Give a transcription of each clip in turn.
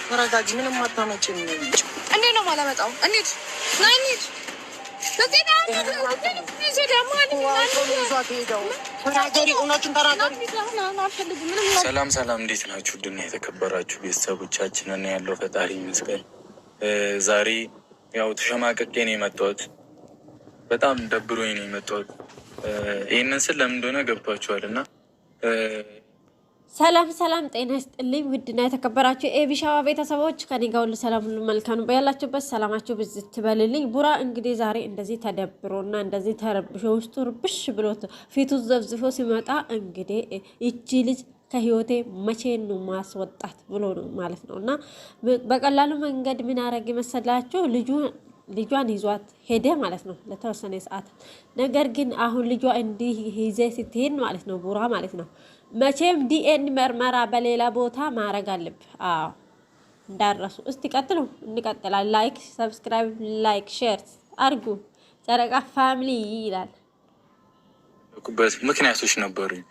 ተረጋጊ። ምንም አታመጭም። እንዴ ነው ማላመጣው? እንዴት ናይኒት ሰላም ሰላም፣ እንዴት ናችሁ? ድና የተከበራችሁ ቤተሰቦቻችን እና ያለው ፈጣሪ ይመስገን። ዛሬ ያው ተሸማቀቄ ነው የመጣሁት። በጣም ደብሮኝ ነው የመጣሁት። ይህንን ስል ለምን እንደሆነ ገብቷችኋል እና ሰላም ሰላም፣ ጤና ይስጥልኝ ውድና የተከበራችሁ ኤቢሻዋ ቤተሰቦች፣ ከኔ ጋር ሁሉ ሰላም ሁሉ መልካም ነው። ያላችሁበት ሰላማችሁ ብዝት ትበልልኝ። ቡራ እንግዲህ ዛሬ እንደዚህ ተደብሮና እንደዚህ ተረብሾ ውስጡ ርብሽ ብሎት ፊቱ ዘብዝፎ ሲመጣ እንግዲህ ይቺ ልጅ ከህይወቴ መቼ ነው ማስወጣት ብሎ ነው ማለት ነው። እና በቀላሉ መንገድ ምን አረግ መሰላችሁ? ልጇን ይዟት ሄደ ማለት ነው ለተወሰነ ሰዓት። ነገር ግን አሁን ልጇ እንዲህ ይዘ ስትሄድ ማለት ነው ቡራ ማለት ነው መቼም ዲኤን መርመራ በሌላ ቦታ ማረግ አለብህ። አዎ እንዳረሱ። እስቲ ቀጥሉ፣ እንቀጥላለን። ላይክ ሰብስክራይብ፣ ላይክ ሼር አርጉ። ጨረቃ ፋሚሊ ይላል። ምክንያቶች ነበሩኝ፣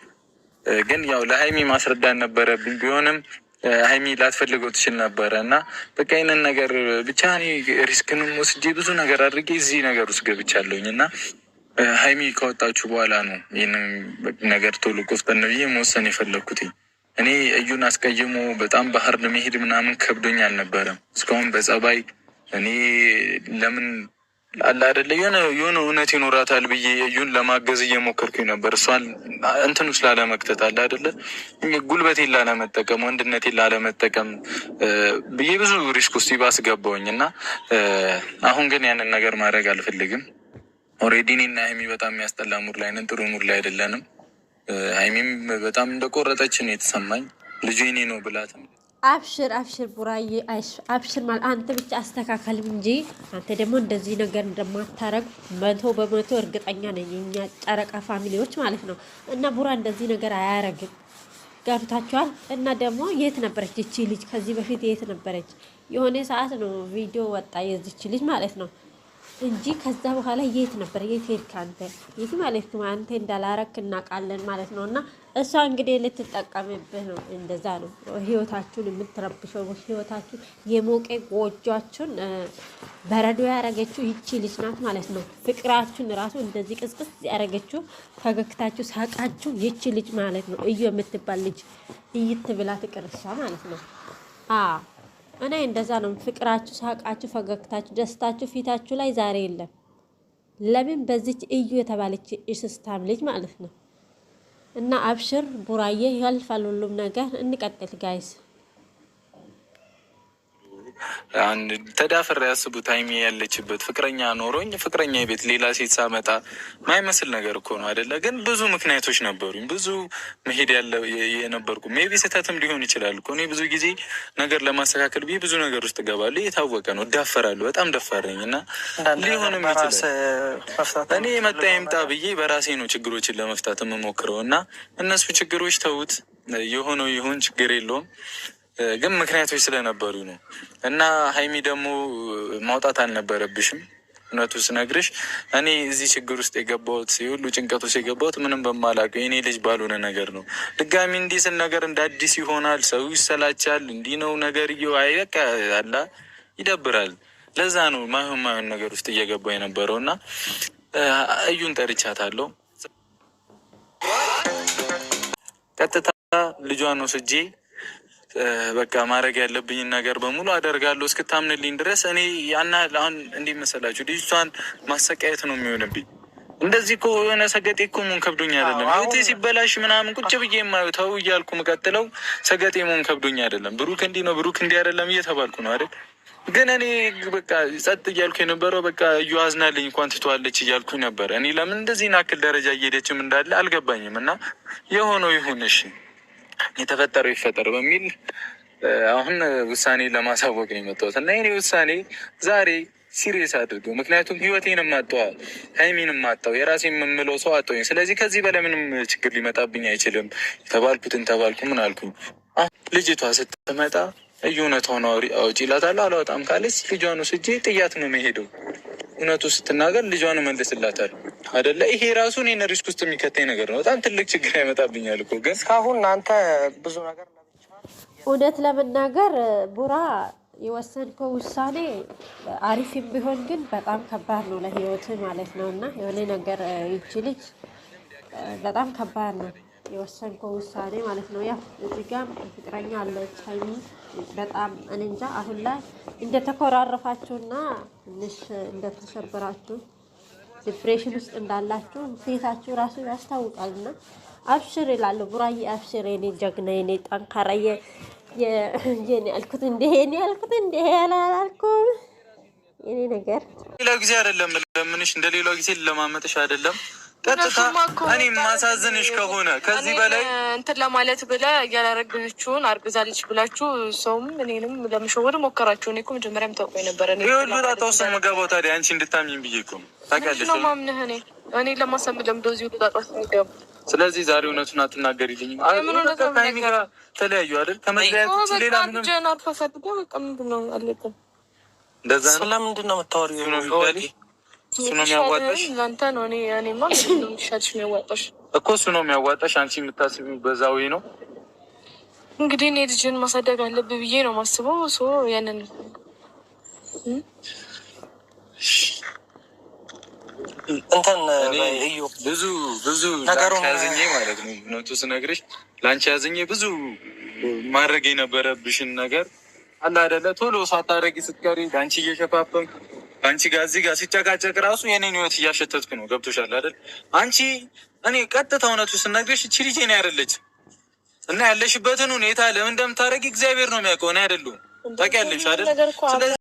ግን ያው ለሀይሚ ማስረዳት ነበረብኝ። ቢሆንም ሀይሚ ላትፈልገው ትችል ነበረ እና በቃ ይህንን ነገር ብቻ እኔ ሪስክንም ወስጄ ብዙ ነገር አድርጌ እዚህ ነገር ውስጥ ገብቻለሁኝ እና ሀይሚ ከወጣችሁ በኋላ ነው ይህንን ነገር ቶሎ ቆፍጠን ብዬ መወሰን የፈለግኩትኝ። እኔ እዩን አስቀይሞ በጣም ባህር ለመሄድ ምናምን ከብዶኝ አልነበረም እስካሁን በጸባይ። እኔ ለምን አለ አይደለ የሆነ እውነት ይኖራታል ብዬ እዩን ለማገዝ እየሞከርኩኝ ነበር። እሷን እንትን ውስጥ ላለመክተት አለ አይደለ ጉልበቴን ላለመጠቀም፣ ወንድነቴን ላለመጠቀም ብዬ ብዙ ሪስክ ውስጥ ባስገባውኝ እና አሁን ግን ያንን ነገር ማድረግ አልፈልግም። ኦሬዲ እኔና ሀይሚ በጣም የሚያስጠላ ሙድ ላይ ነን፣ ጥሩ ሙድ ላይ አይደለንም። ሀይሚም በጣም እንደቆረጠች ነው የተሰማኝ። ልጁ የኔ ነው ብላትም አብሽር አብሽር ቡራዬ አብሽር ማለት አንተ ብቻ አስተካከልም እንጂ አንተ ደግሞ እንደዚህ ነገር እንደማታረግ 100% እርግጠኛ ነኝ። እኛ ጨረቃ ፋሚሊዎች ማለት ነው። እና ቡራ እንደዚህ ነገር አያረግም። ገብታችኋል? እና ደግሞ የት ነበረች እቺ ልጅ? ከዚህ በፊት የት ነበረች? የሆነ ሰዓት ነው ቪዲዮ ወጣ የዚች ልጅ ማለት ነው እንጂ ከዛ በኋላ የት ነበር? የት ሄድክ አንተ? የት ማለት ነው? አንተ እንዳላረክ እናውቃለን ማለት ነው። እና እሷ እንግዲህ ልትጠቀምብህ ነው። እንደዛ ነው ህይወታችሁን የምትረብሸው። ህይወታችሁ የሞቀ ጎጆአችሁን በረዶ ያረገችው ይቺ ልጅ ናት ማለት ነው። ፍቅራችሁን ራሱ እንደዚህ ቅስቅስ ያረገችው፣ ፈገግታችሁ፣ ሳቃችሁ ይቺ ልጅ ማለት ነው። እዩ የምትባል ልጅ እይት ብላ ትቅርሻ ማለት ነው። እኔ እንደዛ ነው። ፍቅራችሁ፣ ሳቃችሁ፣ ፈገግታችሁ፣ ደስታችሁ ፊታችሁ ላይ ዛሬ የለም። ለምን? በዚች እዩ የተባለች እስስታም ልጅ ማለት ነው። እና አብሽር ቡራዬ፣ ያልፋል ሁሉም ነገር። እንቀጥል ጋይስ። አንድ ተዳፈር ያስቡት። ሀይሚ ያለችበት ፍቅረኛ ኖሮኝ ፍቅረኛ ቤት ሌላ ሴት ሳመጣ ማይመስል ነገር እኮ ነው አይደለ? ግን ብዙ ምክንያቶች ነበሩኝ፣ ብዙ መሄድ የነበርኩ ሜቢ ስህተትም ሊሆን ይችላል እኮ። እኔ ብዙ ጊዜ ነገር ለማስተካከል ብዬ ብዙ ነገር ውስጥ እገባለሁ። የታወቀ ነው፣ እዳፈራለሁ። በጣም ደፋረኝ እና ሊሆንም ይችላል። እኔ መጣ ይምጣ ብዬ በራሴ ነው ችግሮችን ለመፍታት የምሞክረው እና እነሱ ችግሮች ተውት፣ የሆነው ይሁን፣ ችግር የለውም። ግን ምክንያቶች ስለነበሩ ነው። እና ሀይሚ ደግሞ ማውጣት አልነበረብሽም። እውነቱ ስነግርሽ እኔ እዚህ ችግር ውስጥ የገባሁት ሁሉ ጭንቀት ውስጥ የገባሁት ምንም በማላውቀው የኔ ልጅ ባልሆነ ነገር ነው። ድጋሚ እንዲህ ስል ነገር እንደ አዲስ ይሆናል፣ ሰው ይሰላቻል። እንዲህ ነው ነገር በቃ አላ ይደብራል። ለዛ ነው ማይሆን ነገር ውስጥ እየገባ የነበረው እና እዩን ጠርቻታለሁ። ቀጥታ ልጇን ወስጄ በቃ ማድረግ ያለብኝን ነገር በሙሉ አደርጋለሁ እስክታምንልኝ ድረስ። እኔ ያና አሁን እንዴት መሰላችሁ ልጅቷን ማሰቃየት ነው የሚሆንብኝ። እንደዚህ እኮ የሆነ ሰገጤ እኮ መሆን ከብዶኝ አይደለም። ህይወቴ ሲበላሽ ምናምን ቁጭ ብዬ የማየው ተው እያልኩ ምቀጥለው ሰገጤ መሆን ከብዶኝ አይደለም። ብሩክ እንዲህ ነው ብሩክ እንዲህ አይደለም እየተባልኩ ነው አይደል? ግን እኔ በቃ ጸጥ እያልኩ የነበረው በቃ እዩ አዝናልኝ እንኳን ትተዋለች እያልኩኝ ነበረ። እኔ ለምን እንደዚህ ናክል ደረጃ እየሄደችም እንዳለ አልገባኝም። እና የሆነው ይሁን እሺ፣ የተፈጠረው ይፈጠር በሚል አሁን ውሳኔ ለማሳወቅ ነው የመጣሁት። እና የኔ ውሳኔ ዛሬ ሲሪየስ አድርገው። ምክንያቱም ህይወቴንም አጣሁ፣ ሀይሚንም አጣሁ፣ የራሴ የምምለው ሰው አጣሁኝ። ስለዚህ ከዚህ በላይ ምንም ችግር ሊመጣብኝ አይችልም። የተባልኩትን ተባልኩ። ምን አልኩኝ? ልጅቷ ስትመጣ እውነቷን አውጪ እላታለሁ። አላወጣም ካለች ልጇን ወስጄ ጥያት ነው የምሄደው። እውነቱ ስትናገር ልጇን እመልስላታለሁ አይደለ? ይሄ ራሱ እኔን ሪስክ ውስጥ የሚከተኝ ነገር ነው። በጣም ትልቅ ችግር ያመጣብኛል እኮ። ግን እስካሁን አንተ ብዙ ነገር እውነት ለመናገር ቡራ የወሰንከው ውሳኔ አሪፍም ቢሆን ግን በጣም ከባድ ነው ለህይወት ማለት ነው። እና የሆነ ነገር ይቺ ልጅ በጣም ከባድ ነው የወሰንከው ውሳኔ ማለት ነው። ያው እዚህ ጋር ፍቅረኛ አለች ሀይሚ። በጣም እኔ እንጃ አሁን ላይ እንደተኮራረፋችሁና ትንሽ እንደተሸበራችሁ ዲፕሬሽን ውስጥ እንዳላችሁ ፊታችሁ ራሱ ያስታውቃል። እና አብሽር ይላለሁ ቡራዬ፣ አብሽር የኔ ጀግና፣ የኔ ጠንካራ፣ የኔ ያልኩት እንደ ያላልኩም የኔ ነገር ሌላ ጊዜ አይደለም ለምንሽ፣ እንደ ሌላው ጊዜ ለማመጥሽ አይደለም። ቀጥታ እኔ ማሳዝንሽ ከሆነ ከዚህ በላይ እንትን ለማለት ብለህ ያላረግችውን አርግዛለች ብላችሁ ሰውም እኔንም ለመሸወድ ሞከራችሁ። እኔ እኮ መጀመሪያም ታውቀኝ ነበረ። ይኸውልህ ጣጣውስ የምገባው ታዲያ አንቺ እንድታምኝ ብዬ እኮ ነው። ታውቂያለሽ ነው ማምነህ እኔ ለማሳመን ለምደዚሁ ልጣጣት የሚገባ። ስለዚህ ዛሬ እውነቱን አትናገሪልኝም? ከሀይሚ ጋር ተለያዩ አይደል? ከመለያየት ሌላ ምንም ጀና አልፈሳድጋ በቃ ምንድን ነው አለብን። እንደዛ ነው። ስለምንድን ነው የምታወሪው? እሱ ነው የሚያዋጣሽ ለአንተ ነው። እኔማ ምንድን ነው የሚሻልሽ? የሚያዋጣሽ እኮ እሱ ነው የሚያዋጣሽ። አንቺ የምታስቢው በዛ ወይ ነው። እንግዲህ እኔ ልጅን ማሳደግ አለብህ ብዬ ነው የማስበው። ያንን እንትን ብዙ ነገሩን ያዝኜ ማለት ነው። እውነቱ ስነግርሽ ለአንቺ ያዝኜ ብዙ ማድረግ የነበረብሽን ነገር አለ አይደለ? ቶሎ ሳታረጊ ስትቀሪ ለአንቺ እየሸፋፈንኩ አንቺ ጋር እዚህ ጋር ሲጨቃጨቅ ራሱ የኔን ህይወት እያሸተትኩ ነው። ገብቶሻል አይደል? አንቺ እኔ ቀጥታ እውነቱ ስነግርሽ እቺ ልጅ እኔ አይደለች እና ያለሽበትን ሁኔታ ለምን እንደምታረጊ እግዚአብሔር ነው የሚያውቀው፣ እኔ አይደለሁም። ታውቂያለሽ አይደል? ስለዚህ